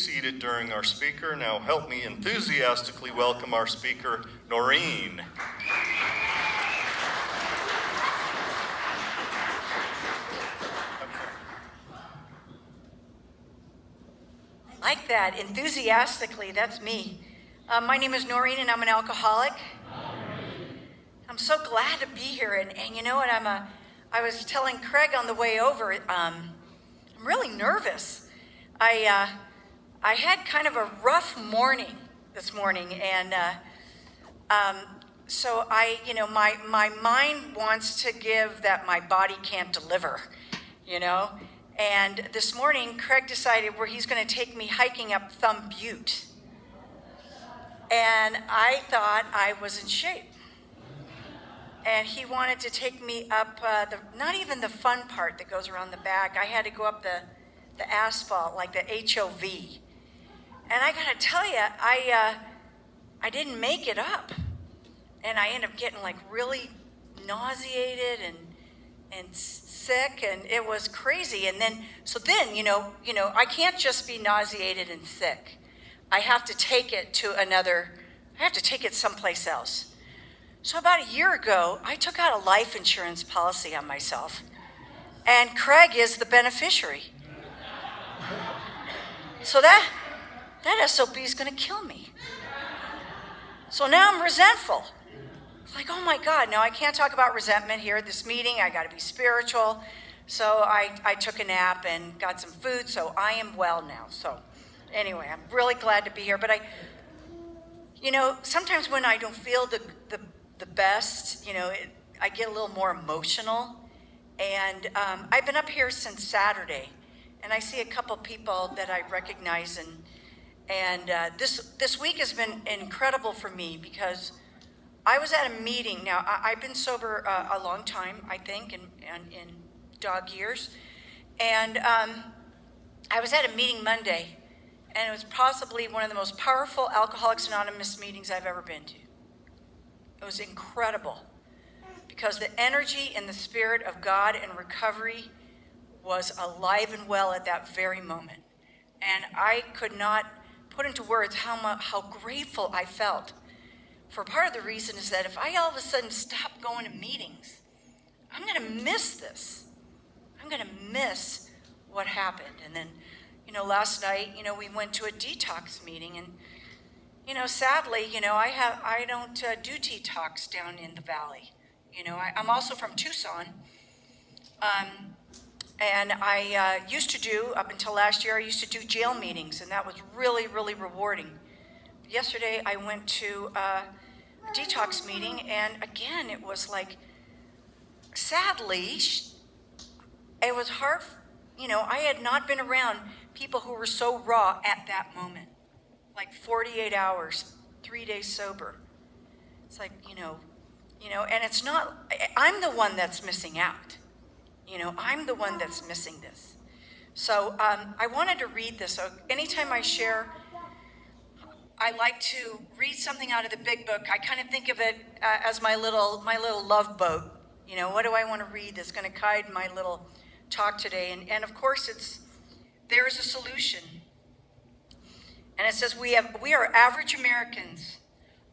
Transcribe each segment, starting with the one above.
Seated during our speaker. Now help me enthusiastically welcome our speaker, Noreen. Like that, enthusiastically, that's me. My name is Noreen and I'm an alcoholic. I'm so glad to be here, and you know what, I was telling Craig on the way over, I'm really nervous. I had kind of a rough morning this morning, and so my mind wants to give that my body can't deliver, And this morning, Craig decided where he's going to take me hiking up Thumb Butte. And I thought I was in shape. And he wanted to take me up, not even the fun part that goes around the back. I had to go up the asphalt, like the HOV. And I got to tell you, I didn't make it up. And I ended up getting like really nauseated and sick, and it was crazy. And then, I can't just be nauseated and sick. I have to take it someplace else. So about a year ago, I took out a life insurance policy on myself, and Craig is the beneficiary. So that SOB is going to kill me. So now I'm resentful. Like, oh my God, now I can't talk about resentment here at this meeting. I got to be spiritual. So I took a nap and got some food, so I am well now. So anyway, I'm really glad to be here. But sometimes when I don't feel the best, I get a little more emotional. And I've been up here since Saturday, and I see a couple people that I recognize, and this week has been incredible for me because I was at a meeting. Now, I've been sober a long time, I think, in dog years. And I was at a meeting Monday, and it was possibly one of the most powerful Alcoholics Anonymous meetings I've ever been to. It was incredible because the energy and the spirit of God and recovery was alive and well at that very moment. And I could not put into words how grateful I felt. For part of the reason is that if I all of a sudden stop going to meetings, I'm going to miss this. I'm going to miss what happened. And then, last night, we went to a detox meeting, and, sadly, I don't do detox down in the valley. I'm also from Tucson, and I used to do, up until last year, I used to do jail meetings, and that was really, really rewarding. Yesterday, I went to a detox meeting, and again, it was like, sadly, it was hard. I had not been around people who were so raw at that moment, like 48 hours, 3 days sober. It's like, and it's not, I'm the one that's missing out. I'm the one that's missing this. So I wanted to read this. So anytime I share, I like to read something out of the big book. I kind of think of it as my little love boat. What do I want to read that's going to guide my little talk today? And of course, there is a solution. And it says we are average Americans.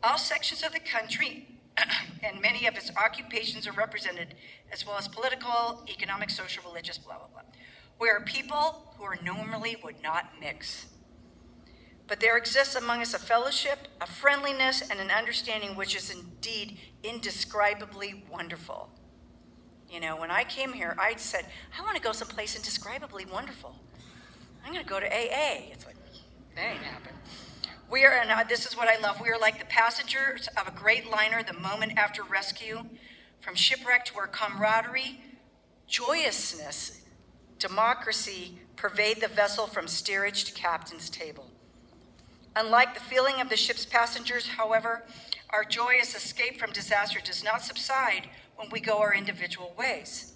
All sections of the country and many of its occupations are represented, as well as political, economic, social, religious, blah, blah, blah. We are people who normally would not mix. But there exists among us a fellowship, a friendliness, and an understanding which is indeed indescribably wonderful. When I came here, I said, I want to go someplace indescribably wonderful. I'm going to go to AA. It's like, that ain't happened. This is what I love. We are like the passengers of a great liner the moment after rescue. From shipwreck to our camaraderie, joyousness, democracy pervade the vessel from steerage to captain's table. Unlike the feeling of the ship's passengers, however, our joyous escape from disaster does not subside when we go our individual ways.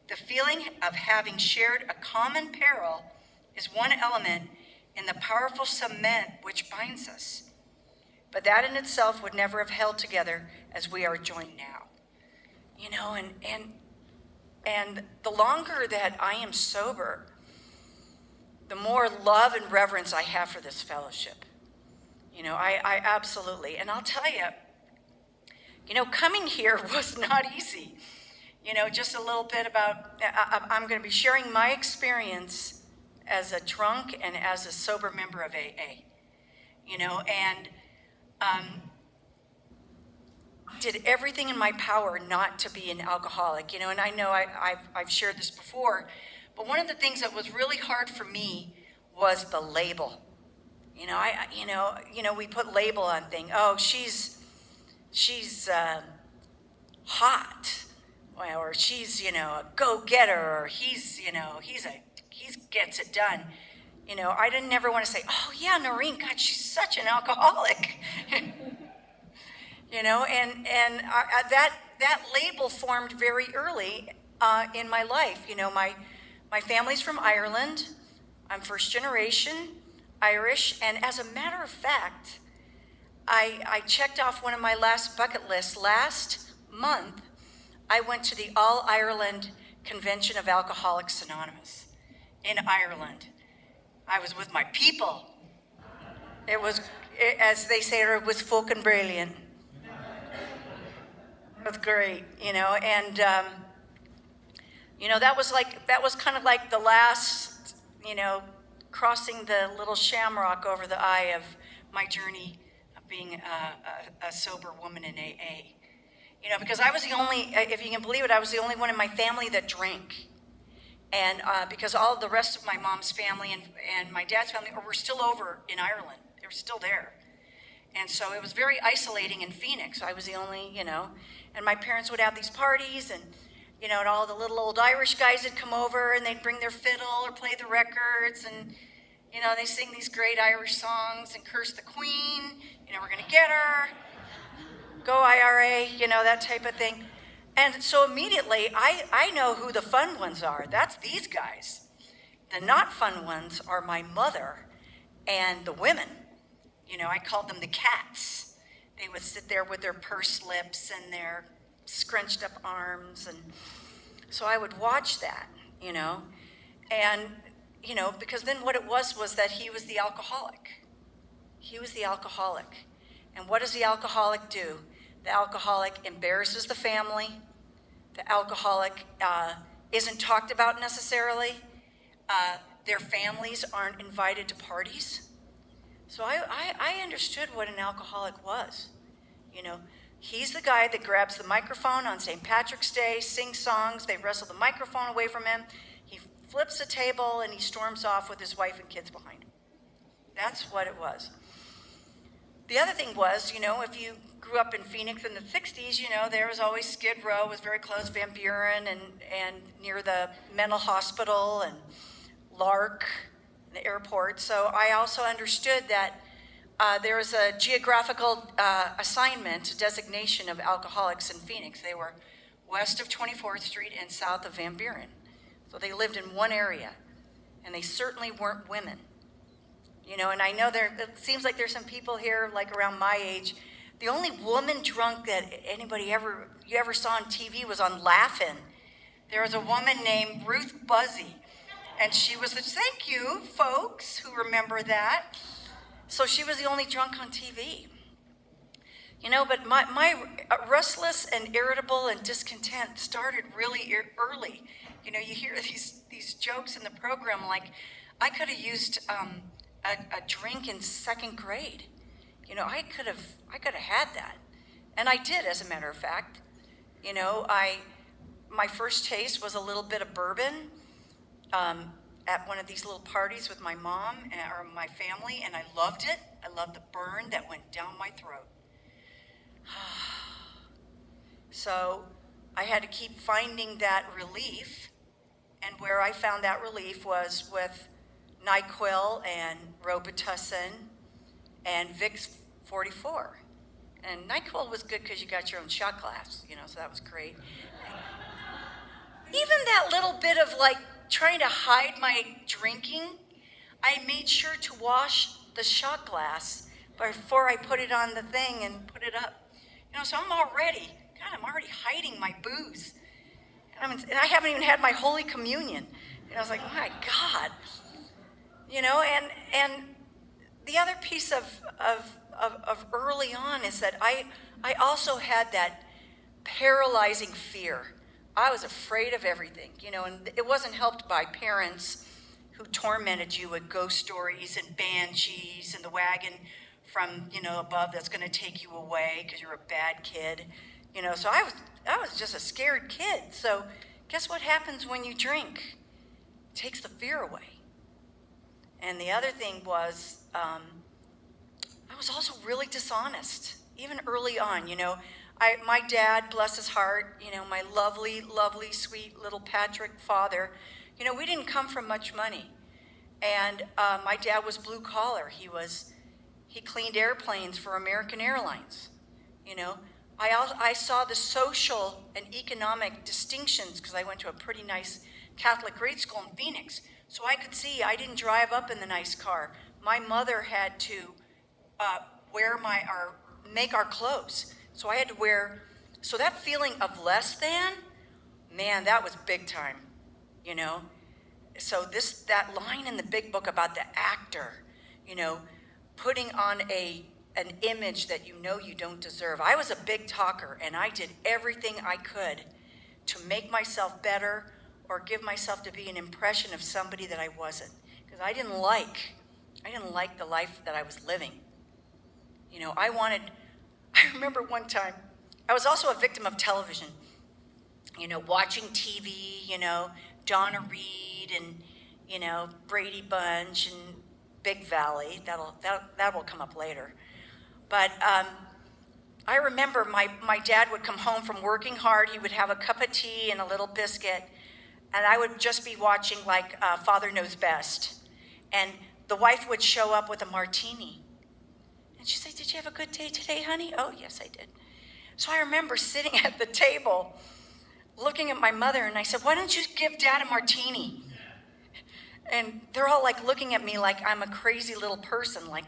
The feeling of having shared a common peril is one element in the powerful cement which binds us. But that in itself would never have held together as we are joined now. And the longer that I am sober, the more love and reverence I have for this fellowship. I absolutely, and I'll tell you, coming here was not easy. Just a little bit about, I'm going to be sharing my experience as a drunk and as a sober member of AA, and did everything in my power not to be an alcoholic, and I know I've shared this before, but one of the things that was really hard for me was the label. We put label on things. Oh, she's hot, well, or she's a go-getter, or he's gets it done. I didn't never want to say, oh yeah, Noreen, God, she's such an alcoholic. That label formed very early in my life. My family's from Ireland. I'm first generation Irish, and as a matter of fact, I checked off one of my last bucket lists. Last month, I went to the All Ireland Convention of Alcoholics Anonymous in Ireland. I was with my people. As they say, it was fucking brilliant. It was great, and that was kind of like the last, crossing the little shamrock over the eye of my journey of being a sober woman in AA. Because I was the only, if you can believe it, I was the only one in my family that drank. And because all the rest of my mom's family and my dad's family were still over in Ireland. They were still there. And so it was very isolating in Phoenix. I was the only, and my parents would have these parties, and and all the little old Irish guys would come over, and they'd bring their fiddle or play the records, and they sing these great Irish songs and curse the Queen. We're gonna get her. Go IRA, that type of thing. And so immediately, I know who the fun ones are. That's these guys. The not fun ones are my mother and the women. I called them the cats. They would sit there with their pursed lips and their scrunched up arms. And so I would watch that, and, because then what it was that he was the alcoholic. He was the alcoholic. And what does the alcoholic do? The alcoholic embarrasses the family. The alcoholic isn't talked about necessarily. Their families aren't invited to parties. So I understood what an alcoholic was. He's the guy that grabs the microphone on St. Patrick's Day, sings songs, they wrestle the microphone away from him, he flips the table, and he storms off with his wife and kids behind him. That's what it was. The other thing was, if you grew up in Phoenix in the 60s, there was always Skid Row, was very close, Van Buren, and near the mental hospital, and Lark, the airport. So I also understood that there was a geographical assignment, designation of alcoholics in Phoenix. They were west of 24th Street and south of Van Buren. So they lived in one area, and they certainly weren't women. And I know it seems like there's some people here, like around my age. The only woman drunk that you ever saw on TV was on Laugh-In. There was a woman named Ruth Buzzy, and she was thank you, folks, who remember that. So she was the only drunk on TV. But my restless and irritable and discontent started really early. You hear these jokes in the program, like I could have used a drink in second grade. I could have had that, and I did, as a matter of fact. My first taste was a little bit of bourbon at one of these little parties with my mom or my family, and I loved it. I loved the burn that went down my throat. So I had to keep finding that relief, and where I found that relief was with NyQuil and Robitussin and Vicks 44. And NyQuil was good because you got your own shot glass, so that was great. Even that little bit of trying to hide my drinking, I made sure to wash the shot glass before I put it on the thing and put it up. So I'm already hiding my booze. And I haven't even had my Holy Communion. I was like, my God. And the other piece of early on is that I also had that paralyzing fear. I was afraid of everything, and it wasn't helped by parents who tormented you with ghost stories and banshees and the wagon from, above that's going to take you away because you're a bad kid. So I was just a scared kid. So guess what happens when you drink? It takes the fear away. And the other thing was, I was also really dishonest, even early on. My dad, bless his heart, my lovely, lovely, sweet little Patrick father, we didn't come from much money. And my dad was blue collar. He cleaned airplanes for American Airlines. I saw the social and economic distinctions because I went to a pretty nice Catholic grade school in Phoenix. So I could see I didn't drive up in the nice car. My mother had to make our clothes. So I had to so that feeling of less than, man, that was big time, So that line in the big book about the actor, putting on an image that you don't deserve. I was a big talker, and I did everything I could to make myself better or give myself to be an impression of somebody that I wasn't, because I didn't like the life that I was living. I remember one time, I was also a victim of television, watching TV, Donna Reed and, Brady Bunch and Big Valley. That will come up later. But I remember my dad would come home from working hard. He would have a cup of tea and a little biscuit, and I would just be watching Father Knows Best. And the wife would show up with a martini. And she'd say, "Did you have a good day today, honey?" "Oh, yes, I did." So I remember sitting at the table looking at my mother, and I said, "Why don't you give Dad a martini?" And they're all looking at me like I'm a crazy little person, like,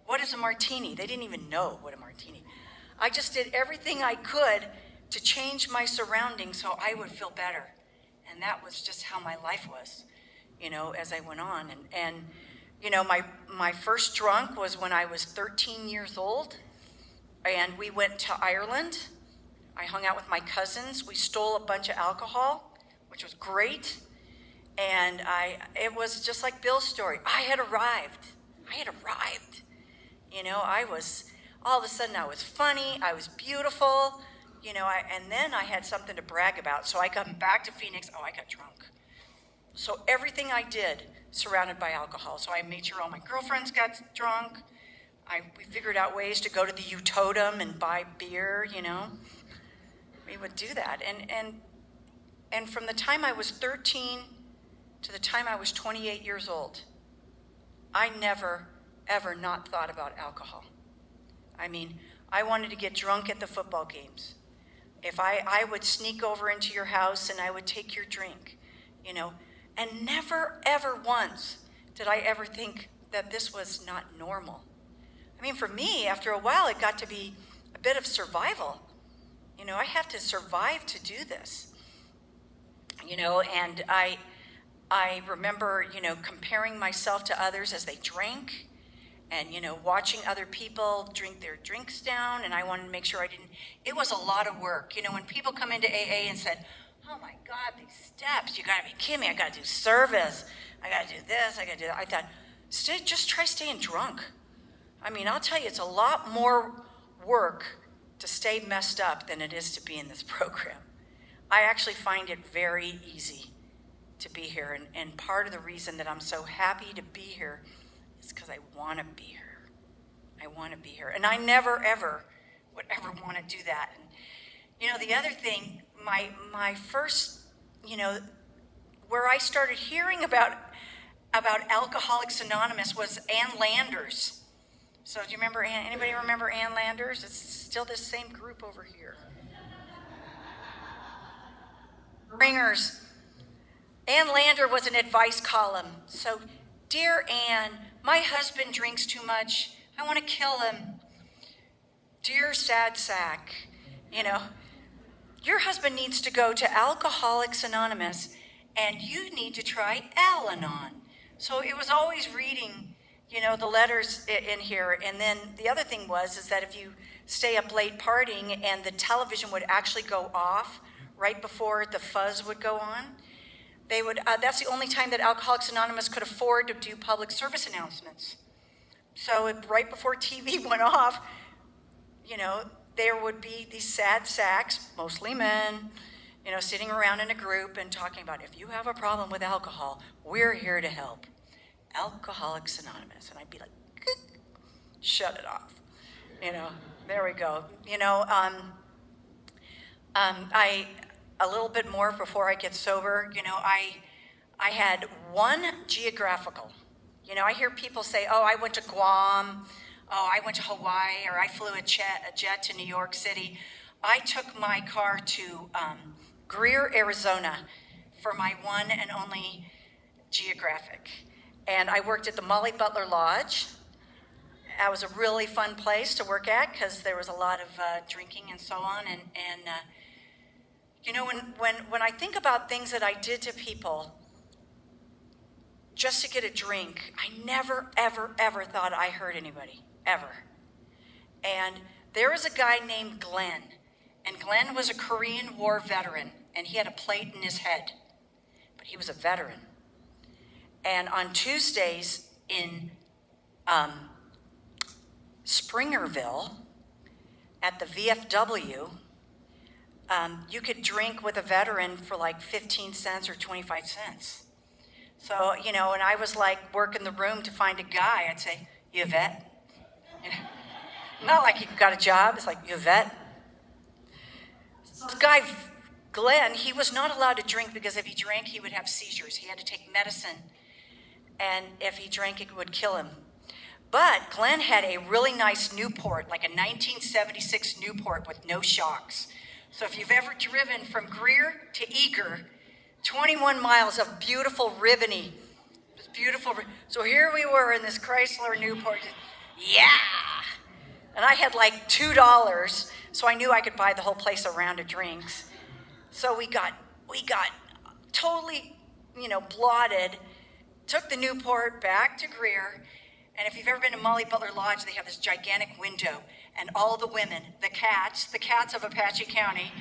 what is a martini? They didn't even know what a martini. I just did everything I could to change my surroundings so I would feel better. And that was just how my life was, as I went on. And my first drunk was when I was 13 years old, and we went to Ireland. I hung out with my cousins. We stole a bunch of alcohol, which was great. And it was just like Bill's story. I had arrived. All of a sudden I was funny, I was beautiful, and then I had something to brag about. So I come back to Phoenix, I got drunk. So everything I did surrounded by alcohol. So I made sure all my girlfriends got drunk. We figured out ways to go to the U-Totem and buy beer, We would do that. And from the time I was 13 to the time I was 28 years old, I never, ever not thought about alcohol. I wanted to get drunk at the football games. If I would sneak over into your house and I would take your drink, and never, ever once did I ever think that this was not normal. For me, after a while, it got to be a bit of survival. I have to survive to do this. And I remember, comparing myself to others as they drank and, watching other people drink their drinks down. And I wanted to make sure it was a lot of work. When people come into AA and said, "Oh my God, these steps, you gotta be kidding me. I gotta do service. I gotta do this, I gotta do that." I thought, just try staying drunk. I'll tell you, it's a lot more work to stay messed up than it is to be in this program. I actually find it very easy to be here. And part of the reason that I'm so happy to be here is because I want to be here. I want to be here. And I never, ever would ever want to do that. And, the other thing, my first, where I started hearing about Alcoholics Anonymous was Ann Landers. So do you remember anybody remember Ann Landers? It's still this same group over here. Ringers. Ann Lander was an advice column. So, "Dear Ann, my husband drinks too much. I want to kill him. Dear sad sack, your husband needs to go to Alcoholics Anonymous, and you need to try Al-Anon. So it was always reading, the letters in here. And then the other thing is that if you stay up late partying and the television would actually go off right before the fuzz would go on, they would, that's the only time that Alcoholics Anonymous could afford to do public service announcements. So right before TV went off, there would be these sad sacks, mostly men, sitting around in a group and talking about, if you have a problem with alcohol, we're here to help. Alcoholics Anonymous. And I'd be like, shut it off. There we go. A little bit more before I get sober, I had one geographical. I hear people say, oh, I went to Guam, oh, I went to Hawaii, or I flew a jet to New York City. I took my car to Greer, Arizona for my one and only geographic. And I worked at the Molly Butler Lodge. That was a really fun place to work at because there was a lot of drinking and so on. And when I think about things that I did to people just to get a drink, I never, ever, ever thought I hurt anybody, ever. And there was a guy named Glenn, and Glenn was a Korean War veteran, and he had a plate in his head, but he was a veteran. And on Tuesdays in Springerville at the VFW, you could drink with a veteran for like 15 cents or 25 cents. So, and I was like working the room to find a guy. I'd say, you a vet? Not like you got a job. It's like, you a vet? This guy, Glenn, he was not allowed to drink because if he drank, he would have seizures. He had to take medicine. And if he drank, it would kill him. But Glenn had a really nice Newport, like a 1976 Newport with no shocks. So if you've ever driven from Greer to Eager, 21 miles of beautiful ribbony. It was beautiful. So here we were in this Chrysler Newport. Yeah! And I had like $2, so I knew I could buy the whole place a round of drinks. So we got totally, blotted, took the Newport back to Greer, and if you've ever been to Molly Butler Lodge, they have this gigantic window, and all the women, the cats of Apache County,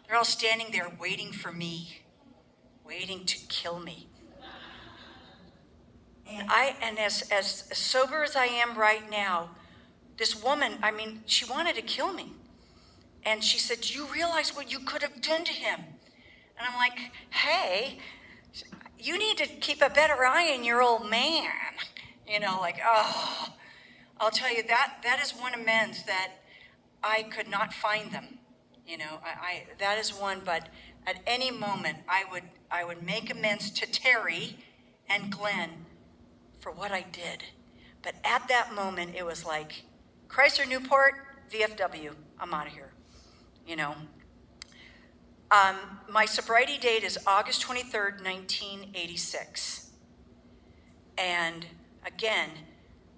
they're all standing there waiting for me, waiting to kill me. And as sober as I am right now, this woman, she wanted to kill me. And she said, do you realize what you could have done to him? And I'm like, hey, you need to keep a better eye on your old man. I'll tell you, that is one amends that I could not find them. That is one, but at any moment I would make amends to Terry and Glenn for what I did. But at that moment, it was like, Chrysler Newport, VFW, I'm out of here, My sobriety date is August 23rd, 1986. And again,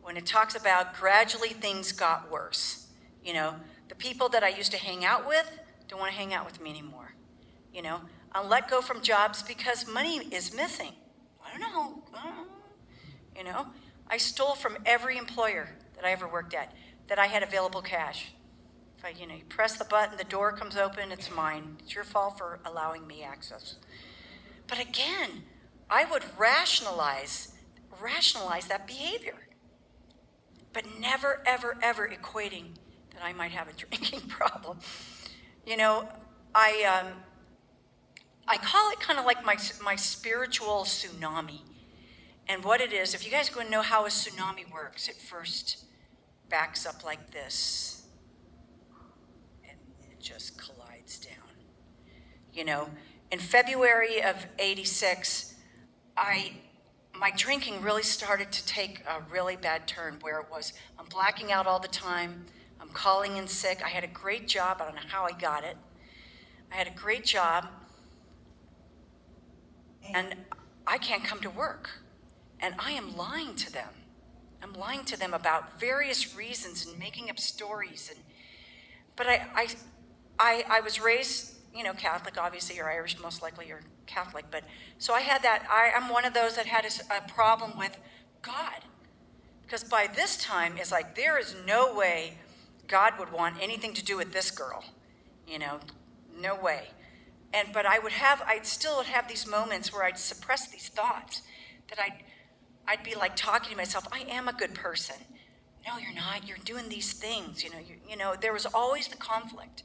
when it talks about gradually things got worse, the people that I used to hang out with don't want to hang out with me anymore. I'll let go from jobs because money is missing. I don't know. I stole from every employer that I ever worked at that I had available cash. If you press the button, the door comes open, it's mine. It's your fault for allowing me access. But again, I would rationalize that behavior, but never, ever, ever equating that I might have a drinking problem. I call it kind of like my spiritual tsunami. And what it is, if you guys want to know how a tsunami works, it first backs up like this, and it just collides down. In February of '86, my drinking really started to take a really bad turn where it was, I'm blacking out all the time, I'm calling in sick. I had a great job, I don't know how I got it. I had a great job, and I can't come to work. And I am lying to them. I'm lying to them about various reasons and making up stories. But I was raised, Catholic, obviously, or Irish, most likely, or Catholic, but so I had that. I'm one of those that had a problem with God, because by this time it's like there is no way God would want anything to do with this girl, no way. But I'd still have these moments where I'd suppress these thoughts, that I'd be like talking to myself, I am a good person. No, you're not. You're doing these things. There was always the conflict.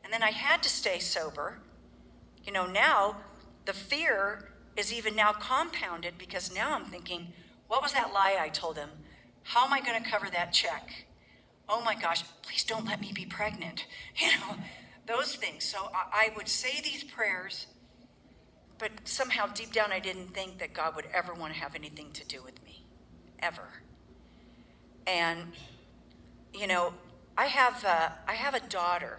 And then I had to stay sober. Now the fear is even now compounded, because now I'm thinking, what was that lie I told him? How am I going to cover that check? Oh my gosh, please don't let me be pregnant. Those things. So I would say these prayers, but somehow deep down I didn't think that God would ever want to have anything to do with me, ever. And, I have a daughter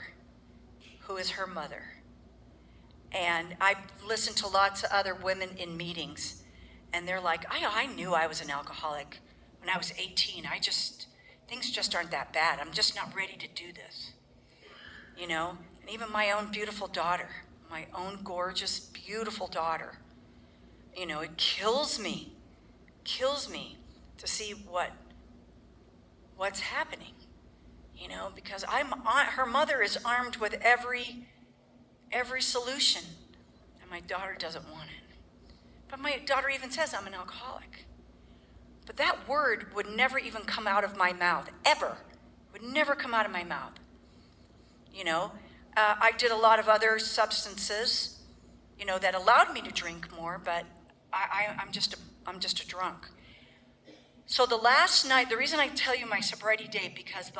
who is her mother. And I've listened to lots of other women in meetings, and they're like, I knew I was an alcoholic when I was 18. Things just aren't that bad. I'm just not ready to do this. And even my own beautiful daughter, my own gorgeous, beautiful daughter, it kills me to see what's happening, because her mother is armed with every solution, and my daughter doesn't want it. But my daughter even says I'm an alcoholic. But that word would never even come out of my mouth, ever. Would never come out of my mouth. I did a lot of other substances, that allowed me to drink more, but I'm just a drunk. So the last night, the reason I tell you my sobriety date, because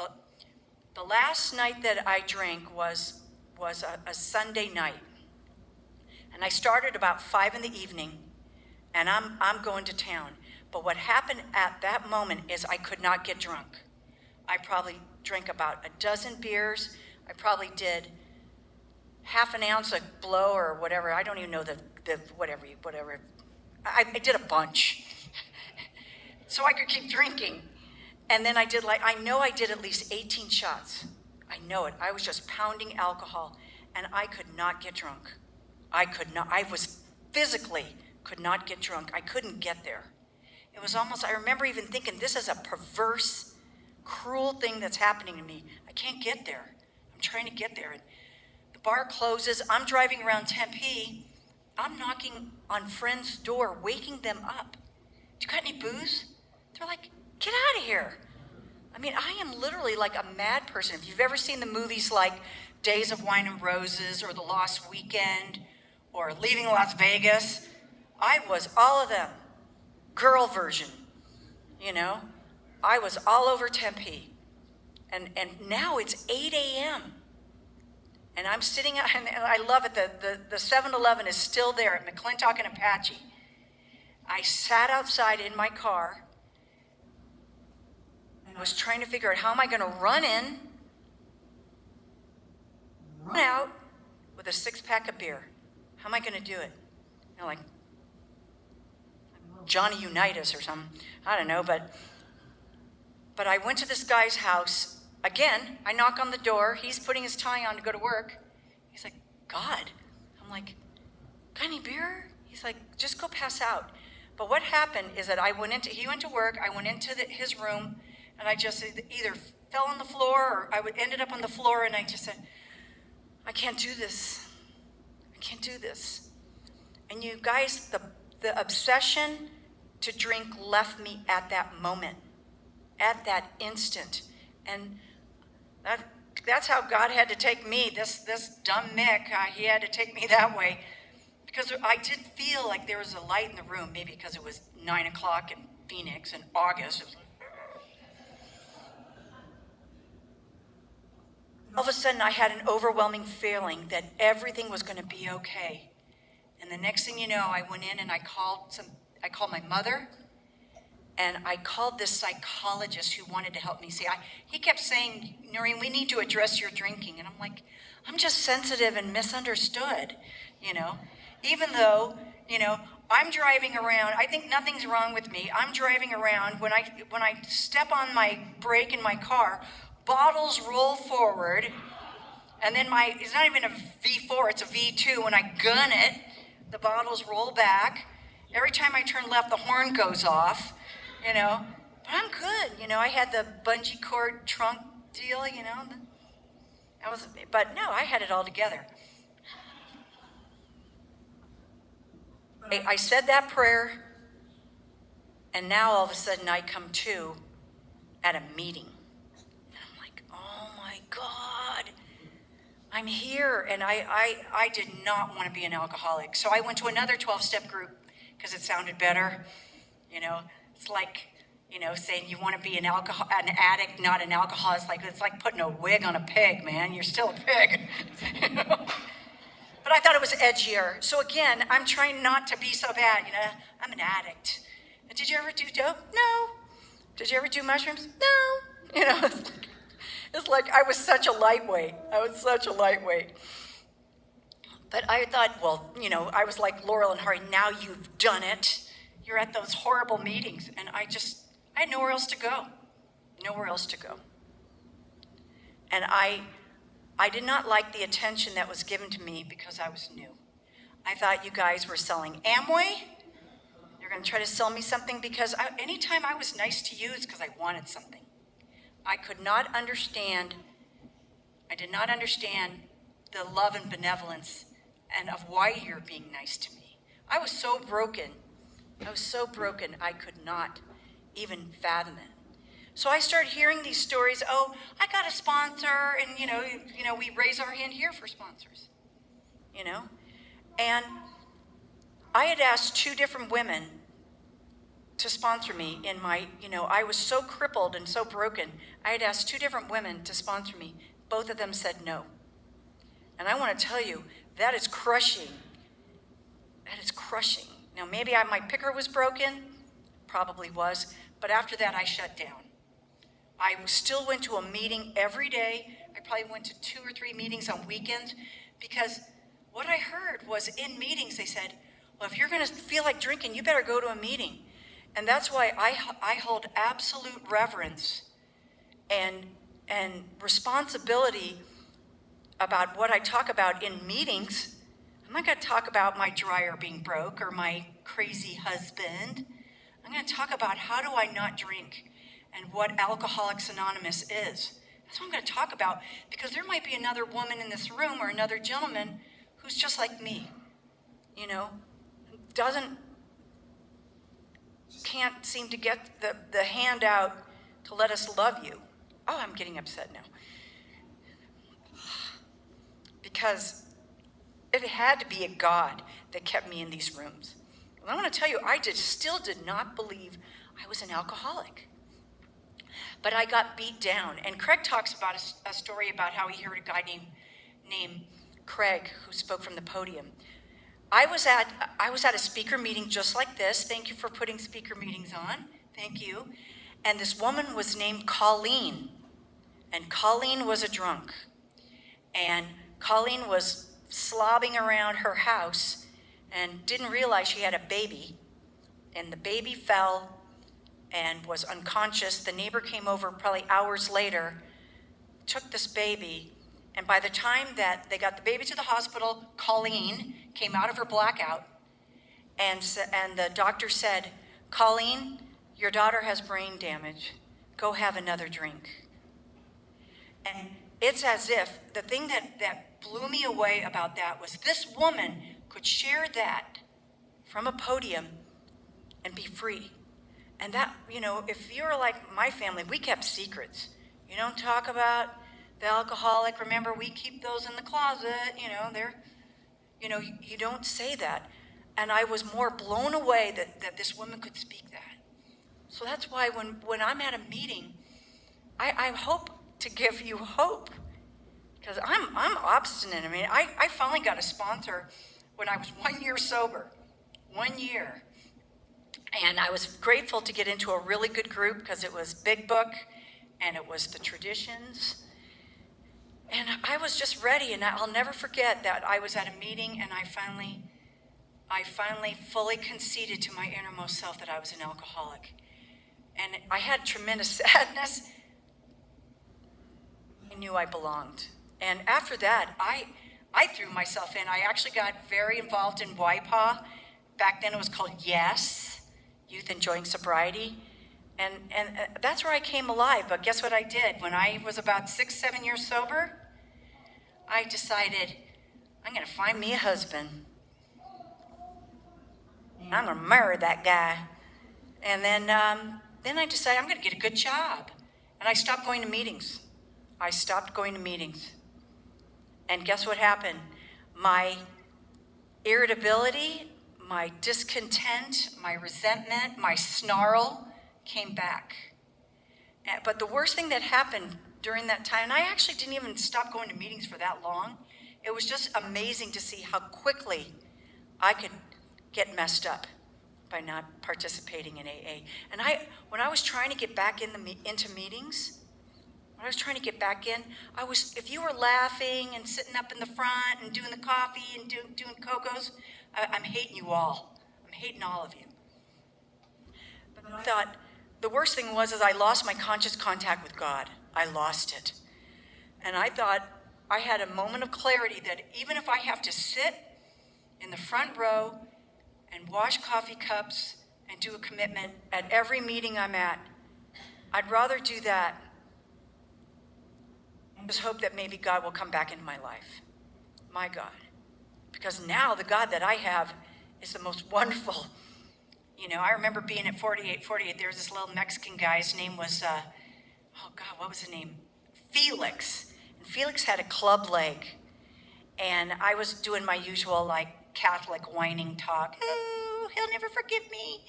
the last night that I drank was a Sunday night. And I started about 5 p.m, and I'm going to town. But what happened at that moment is I could not get drunk. I probably drank about a dozen beers. I probably did half an ounce of blow or whatever. I don't even know the whatever. I did a bunch. So I could keep drinking. And then I know I did at least 18 shots. I know it. I was just pounding alcohol, and I could not get drunk. I physically could not get drunk. I couldn't get there. It was almost, I remember even thinking, this is a perverse, cruel thing that's happening to me. I can't get there. I'm trying to get there. And the bar closes. I'm driving around Tempe. I'm knocking on friends' door, waking them up. Do you got any booze? They're like, get out of here. I mean, I am literally like a mad person. If you've ever seen the movies like Days of Wine and Roses or The Lost Weekend or Leaving Las Vegas, I was all of them. Girl version, I was all over Tempe. And now it's 8 a.m. And I'm sitting, and I love it, the 7-Eleven is still there at McClintock and Apache. I sat outside in my car. I was trying to figure out, how am I going to run out with a 6-pack of beer? How am I going to do it? Like Johnny Unitas or something. I don't know, but I went to this guy's house. Again, I knock on the door. He's putting his tie on to go to work. He's like, God. I'm like, got any beer? He's like, just go pass out. But what happened is that he went to work, I went into his room, and I just either fell on the floor or ended up on the floor, and I just said, I can't do this. I can't do this. And you guys, the obsession to drink left me at that moment, at that instant. And that's how God had to take me, this dumb Mick, he had to take me that way. Because I did feel like there was a light in the room, maybe because it was 9 o'clock in Phoenix in August. All of a sudden, I had an overwhelming feeling that everything was going to be okay. And the next thing you know, I went in and I called my mother, and I called this psychologist who wanted to help me. See, he kept saying, Noreen, we need to address your drinking. And I'm like, I'm just sensitive and misunderstood, Even though, I'm driving around, I think nothing's wrong with me. I'm driving around, when I step on my brake in my car, bottles roll forward, and then it's not even a V4, it's a V2. When I gun it, the bottles roll back. Every time I turn left, the horn goes off, you know. But I'm good, you know. I had the bungee cord trunk deal, you know. But no, I had it all together. I said that prayer, and now all of a sudden I come to at a meeting. And I'm like, oh my God, I'm here. And I did not want to be an alcoholic. So I went to another 12-step group because it sounded better. You know, it's like, you know, saying you want to be an addict, not an alcoholic. It's like putting a wig on a pig, man. You're still a pig. You know? But I thought it was edgier. So again, I'm trying not to be so bad. You know, I'm an addict. And did you ever do dope? No. Did you ever do mushrooms? No. You know, it's like I was such a lightweight. But I thought, well, you know, I was like Laurel and Hardy. Now you've done it. You're at those horrible meetings. And I had nowhere else to go. And I did not like the attention that was given to me because I was new. I thought you guys were selling Amway. You're going to try to sell me something because anytime I was nice to you, it's because I wanted something. I did not understand the love and benevolence and of why you're being nice to me. I was so broken, I could not even fathom it. So I started hearing these stories. Oh, I got a sponsor, and you know, we raise our hand here for sponsors. You know, and I had asked 2 different women to sponsor me in my. You know, I was so crippled and so broken. I had asked 2 different women to sponsor me. Both of them said no. And I want to tell you that is crushing. Now maybe my picker was broken, probably was, but after that I shut down. I still went to a meeting every day. I probably went to 2 or 3 meetings on weekends because what I heard was in meetings they said, well, if you're going to feel like drinking, you better go to a meeting. And that's why I hold absolute reverence and responsibility about what I talk about in meetings. I'm not going to talk about my dryer being broke or my crazy husband. I'm going to talk about how do I not drink and what Alcoholics Anonymous is. That's what I'm going to talk about because there might be another woman in this room or another gentleman who's just like me, you know, can't seem to get the hand out to let us love you. Oh, I'm getting upset now. Because it had to be a God that kept me in these rooms. And I want to tell you, I still did not believe I was an alcoholic. But I got beat down. And Craig talks about a story about how he heard a guy named Craig who spoke from the podium. I was at a speaker meeting just like this. Thank you for putting speaker meetings on. Thank you. And this woman was named Colleen. And Colleen was a drunk. And Colleen was slobbing around her house and didn't realize she had a baby. And the baby fell and was unconscious. The neighbor came over probably hours later, took this baby, and by the time that they got the baby to the hospital, Colleen came out of her blackout, and the doctor said, Colleen, your daughter has brain damage. Go have another drink. And it's as if the thing that blew me away about that was this woman could share that from a podium and be free. And that, you know, if you're like my family, we kept secrets. You don't talk about the alcoholic. Remember, we keep those in the closet. You know, you don't say that. And I was more blown away that this woman could speak that. So that's why when I'm at a meeting, I hope to give you hope. Because I'm obstinate. I mean, I finally got a sponsor when I was 1 year sober. 1 year. And I was grateful to get into a really good group because it was Big Book and it was the traditions. And I was just ready, and I'll never forget that I was at a meeting and I finally fully conceded to my innermost self that I was an alcoholic. And I had tremendous sadness. I knew I belonged. And after that, I threw myself in. I actually got very involved in YPA. Back then it was called YES, Youth Enjoying Sobriety. And that's where I came alive. But guess what I did? When I was about 6, 7 years sober, I decided I'm going to find me a husband. I'm going to marry that guy. And then I decided I'm going to get a good job. And I stopped going to meetings. I stopped going to meetings. And guess what happened? My irritability, my discontent, my resentment, my snarl came back. But the worst thing that happened during that time, and I actually didn't even stop going to meetings for that long, it was just amazing to see how quickly I could get messed up by not participating in AA. And when I was trying to get back into meetings, when I was trying to get back in, if you were laughing and sitting up in the front and doing the coffee and doing cocos, I'm hating you all. I'm hating all of you. But I thought, the worst thing was I lost my conscious contact with God. I lost it. And I thought I had a moment of clarity that even if I have to sit in the front row and wash coffee cups and do a commitment at every meeting I'm at, I'd rather do that. Just hope that maybe God will come back into my life. My God. Because now the God that I have is the most wonderful. I remember being at 48. There was this little Mexican guy. His name was, what was his name? Felix. And Felix had a club leg. And I was doing my usual, Catholic whining talk. Oh, he'll never forgive me.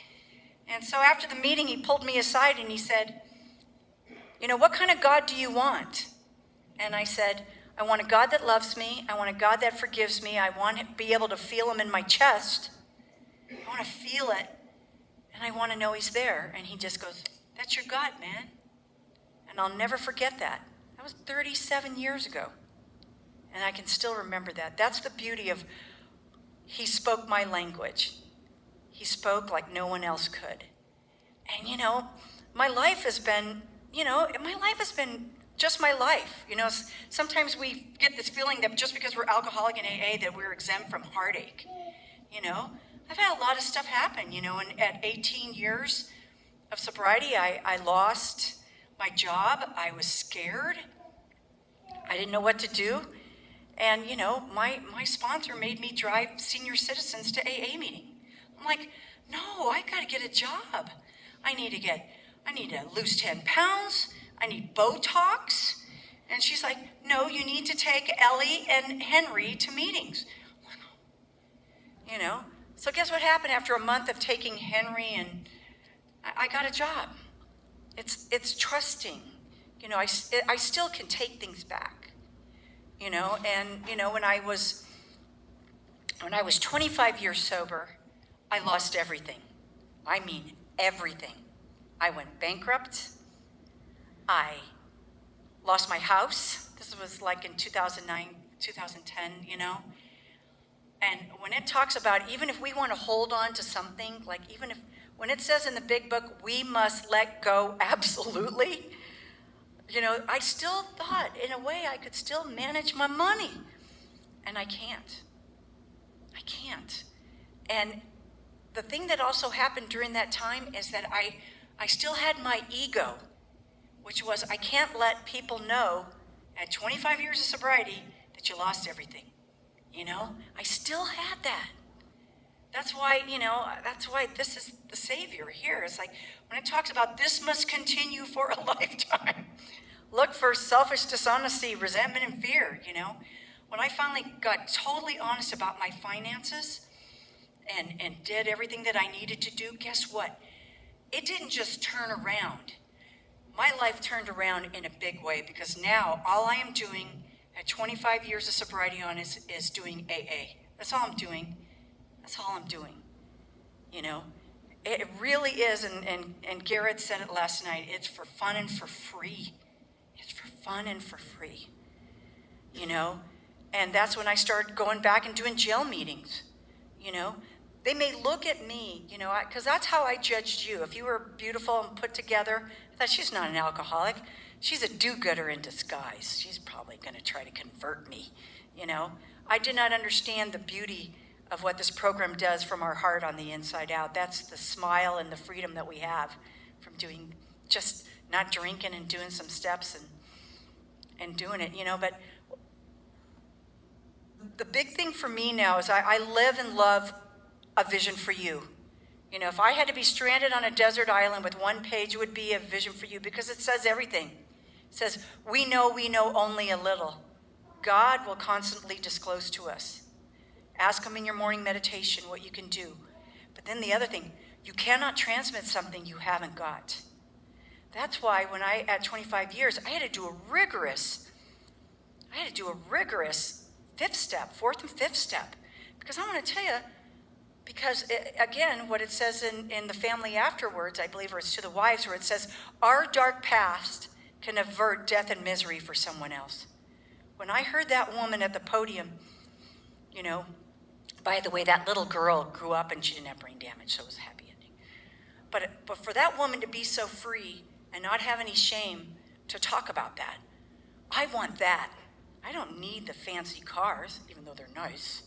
And so after the meeting, he pulled me aside and he said, what kind of God do you want? And I said, I want a God that loves me. I want a God that forgives me. I want to be able to feel him in my chest. I want to feel it. And I want to know he's there. And he just goes, that's your God, man. And I'll never forget that. That was 37 years ago. And I can still remember that. That's the beauty of, he spoke my language. He spoke like no one else could. And my life has been just my life. Sometimes we get this feeling that just because we're alcoholic in AA that we're exempt from heartache. I've had a lot of stuff happen, and at 18 years of sobriety, I lost my job. I was scared. I didn't know what to do. And, my sponsor made me drive senior citizens to AA meeting. I'm like, no, I got to get a job. I need to lose 10 pounds. I need Botox. And she's like, no, you need to take Ellie and Henry to meetings. So guess what happened after a month of taking Henry, and I got a job. It's trusting. I still can take things back. And when I was 25 years sober, I lost everything. I mean everything. I went bankrupt. I lost my house. This was in 2009, 2010, And when it talks about, even if we want to hold on to something, when it says in the big book, we must let go absolutely, I still thought, in a way, I could still manage my money. And I can't. And the thing that also happened during that time is that I still had my ego, which was I can't let people know at 25 years of sobriety that you lost everything. I still had that. That's why this is the Savior here. It's when it talks about this must continue for a lifetime. Look for selfish dishonesty, resentment, and fear, When I finally got totally honest about my finances and did everything that I needed to do, guess what? It didn't just turn around. My life turned around in a big way because now all I am doing at 25 years of sobriety on is doing AA. That's all I'm doing. It really is, and Garrett said it last night, it's for fun and for free. And that's when I started going back and doing jail meetings. They may look at me, because that's how I judged you. If you were beautiful and put together, I thought she's not an alcoholic. She's a do-gooder in disguise. She's probably going to try to convert me, you know. I did not understand the beauty of what this program does from our heart on the inside out. That's the smile and the freedom that we have from doing, just not drinking and doing some steps and doing it, you know. But the big thing for me now is I live and love a vision for you. You know, if I had to be stranded on a desert island with one page, it would be a vision for you, because it says everything. It says, we know only a little. God will constantly disclose to us. Ask him in your morning meditation what you can do. But then the other thing, you cannot transmit something you haven't got. That's why when at 25 years, I had to do a rigorous fourth and fifth step. Because I want to tell you, because again, what it says in the family afterwards, I believe, or it's to the wives, where it says, our dark past can avert death and misery for someone else. When I heard that woman at the podium, you know, by the way, that little girl grew up and she didn't have brain damage, so it was a happy ending. But for that woman to be so free and not have any shame to talk about that, I want that. I don't need the fancy cars, even though they're nice.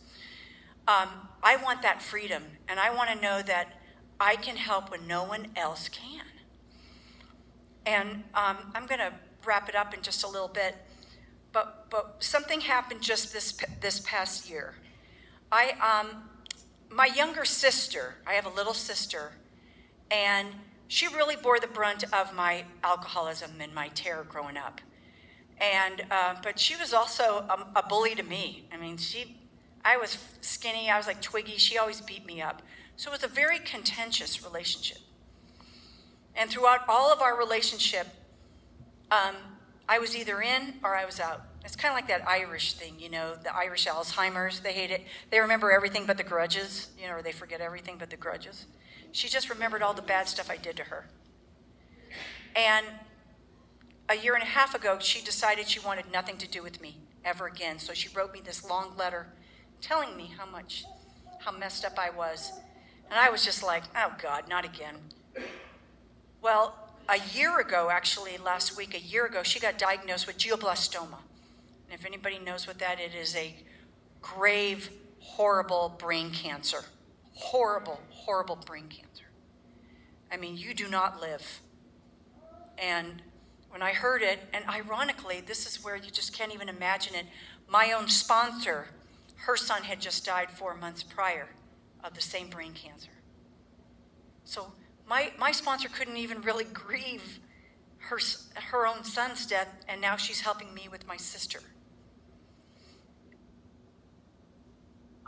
I want that freedom, and I want to know that I can help when no one else can. And I'm going to wrap it up in just a little bit, but something happened just this past year. My younger sister, I have a little sister, and she really bore the brunt of my alcoholism and my terror growing up. And but she was also a bully to me. I mean, I was skinny, I was like Twiggy, she always beat me up. So it was a very contentious relationship. And throughout all of our relationship, I was either in or I was out. It's kind of like that Irish thing, you know, the Irish Alzheimer's, they hate it. They remember everything but the grudges, you know, or they forget everything but the grudges. She just remembered all the bad stuff I did to her. And a year and a half ago, she decided she wanted nothing to do with me ever again. So she wrote me this long letter telling me how messed up I was. And I was just like, oh God, not again. Well, a year ago, actually last week, she got diagnosed with glioblastoma. And if anybody knows what that is, it is a grave, horrible brain cancer. Horrible, horrible brain cancer. I mean, you do not live. And when I heard it, and ironically, this is where you just can't even imagine it, my own sponsor, her son had just died 4 months prior of the same brain cancer. So my sponsor couldn't even really grieve her own son's death, and now she's helping me with my sister.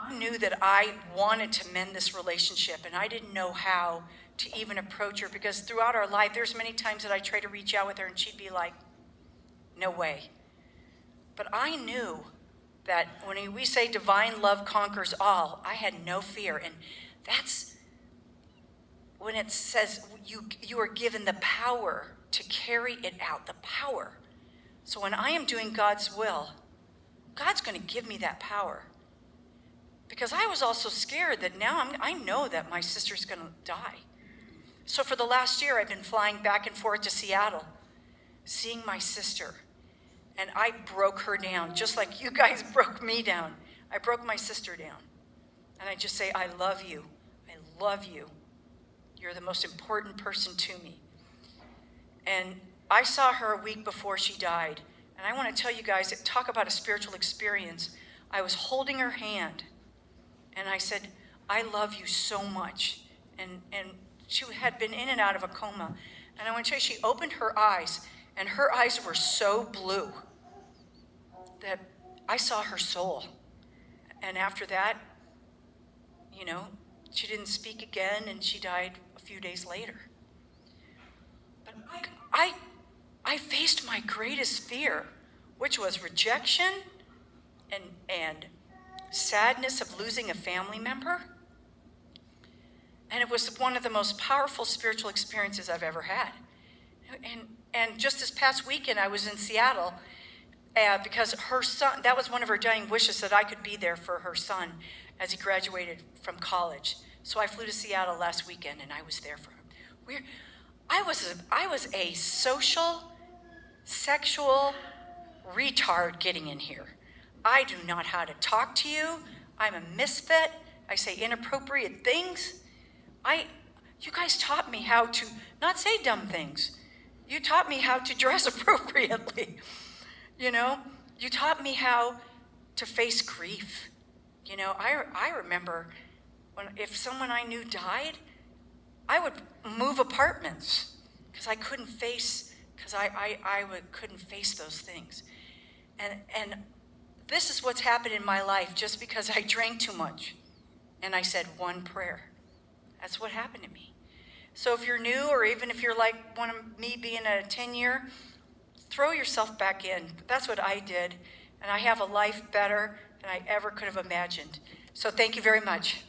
I knew that I wanted to mend this relationship, and I didn't know how to even approach her, because throughout our life, there's many times that I tried to reach out with her, and she'd be like, no way. But I knew that when we say divine love conquers all, I had no fear. And that's when it says you are given the power to carry it out, the power. So when I am doing God's will, God's going to give me that power. Because I was also scared that now I know that my sister's going to die. So for the last year, I've been flying back and forth to Seattle, seeing my sister. And I broke her down, just like you guys broke me down. I broke my sister down. And I just say, I love you. I love you. You're the most important person to me. And I saw her a week before she died. And I want to tell you guys, talk about a spiritual experience. I was holding her hand. And I said, I love you so much. And she had been in and out of a coma. And I want to tell you, she opened her eyes. And her eyes were so blue that I saw her soul. And after that, you know, she didn't speak again, and she died a few days later. But I faced my greatest fear, which was rejection and sadness of losing a family member. And it was one of the most powerful spiritual experiences I've ever had. And just this past weekend, I was in Seattle because her son, that was one of her dying wishes, that I could be there for her son as he graduated from college. So I flew to Seattle last weekend, and I was there for him. I was a social, sexual retard getting in here. I do not how to talk to you. I'm a misfit. I say inappropriate things. You guys taught me how to not say dumb things. You taught me how to dress appropriately. You know, you taught me how to face grief. You know, I remember if someone I knew died, I would move apartments because I couldn't face, couldn't face those things. And this is what's happened in my life just because I drank too much and I said one prayer. That's what happened to me. So if you're new, or even if you're like one of me being a 10-year, throw yourself back in. That's what I did. And I have a life better than I ever could have imagined. So thank you very much.